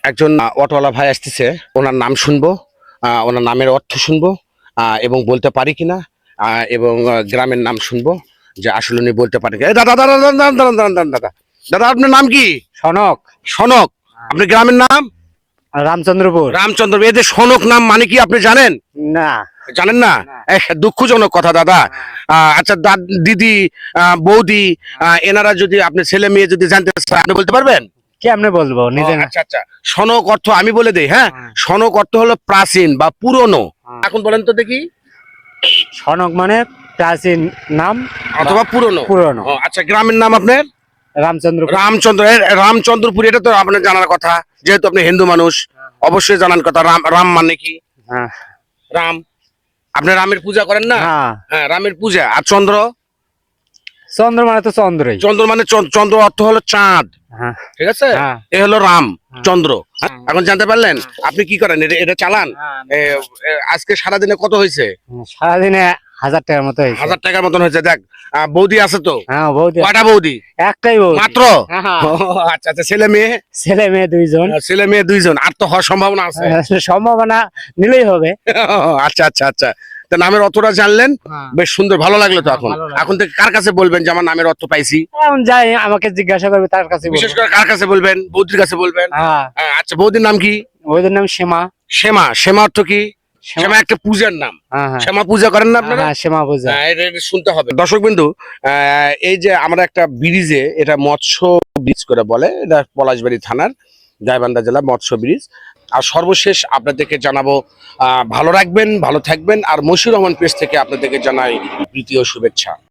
একজন অটোওয়ালা ভাই আসতেছে, ওনার নাম শুনবো, ওনার নামের অর্থ শুনবো, এবং বলতে পারি কিনা, এবং গ্রামের নাম শুনবো যে আসলে উনি বলতে পারে কিনা। দাদা দাদা দাদা দাদা দাদা দাদা দাদা আপনার নাম কি? সনক। সনক। আপনার গ্রামের নাম? রামচন্দ্রপুর। রামচন্দ্র। এদের সনক নাম মানে কি আপনি জানেন? না। জানেন না? দুঃখজনক কথা দাদা। আচ্ছা দিদি, বৌদি, এনারা যদি আপনি ছেলে মেয়ে যদি জানতে চান আপনি বলতে পারবেন? কেমনে বলবো নিজে না। আচ্ছা আচ্ছা, সনক অর্থ আমি বলে দেই। হ্যাঁ, সনক অর্থ হলো প্রাচীন বা পুরনো। এখন বলেন তো দেখি। সনক মানে প্রাচীন নাম অথবা পুরনো। পুরনো। আচ্ছা, গ্রামের নাম আপনার? রামচন্দ্রপুর। রামচন্দ্রপুর, এটা তো আপনার জানার কথা, যেহেতু আপনি হিন্দু মানুষ অবশ্যই জানার কথা। রাম, রাম মানে কি? হ্যাঁ। রাম। আপনি রামের পূজা করেন না? হ্যাঁ। হ্যাঁ, রামের পূজা। আর চন্দ্র? চন্দ্র মানে তো চন্দ্রই। চন্দ্র মানে চন্দ্র অর্থ হলো চাঁদ। হ্যাঁ। ঠিক আছে, হ্যাঁ। এ হলো রাম চন্দ্র। এখন জানতে পারলেন? আপনি কি করেন? এটা চালান? আজকে সারাদিনে কত হয়েছে? সারাদিনে 1000 টাকার মতো হয়েছে। 1000 টাকার মতন হয়েছে। দেখ, বৌদি আছে তো? হ্যাঁ, বৌদি। কয়টা বৌদি? একটাই বৌদি মাত্র? আচ্ছা আচ্ছা, ছেলে মেয়ে? ছেলে মেয়ে 2 জন। ছেলে মেয়ে 2 জন। আর তো হওয়ার সম্ভাবনা আছে? সম্ভাবনা নিলেই হবে। আচ্ছা আচ্ছা আচ্ছা, তা নামের অর্থটা জানলেন, বেশ সুন্দর, ভালো লাগলো তো। এখন এখন থেকে কার কাছে বলবেন যে আমার নামের অর্থ পাইছি? এখন যাই, আমাকে জিজ্ঞাসা করবে, তার কাছে বলবো। বিশেষ করে কার কাছে বলবেন? বৌদির কাছে বলবেন? হ্যাঁ। আচ্ছা, বৌদির নাম কি? বৌদির নাম শ্যামা। শ্যামা। শ্যামা অর্থ কি? শ্যামা একটা পূজার নাম। হ্যাঁ। শ্যামা পূজা করেন না আপনারা? হ্যাঁ, শ্যামা পূজা। এটা শুনতে হবে। দর্শক বিন্দু, এই যে আমরা একটা ব্রিজে, এটা মৎস্য ব্রিজ করে বলে, এটা পলাশবাড়ি থানার গাইবান্ধা জেলা মৎস্য ব্রিজ। আর সর্বশেষ আপনাদেরকে জানাবো, ভালো রাখবেন, ভালো থাকবেন। আর মশিউর রহমান পেজ থেকে আপনাদেরকে জানাই প্রীতি ও শুভেচ্ছা।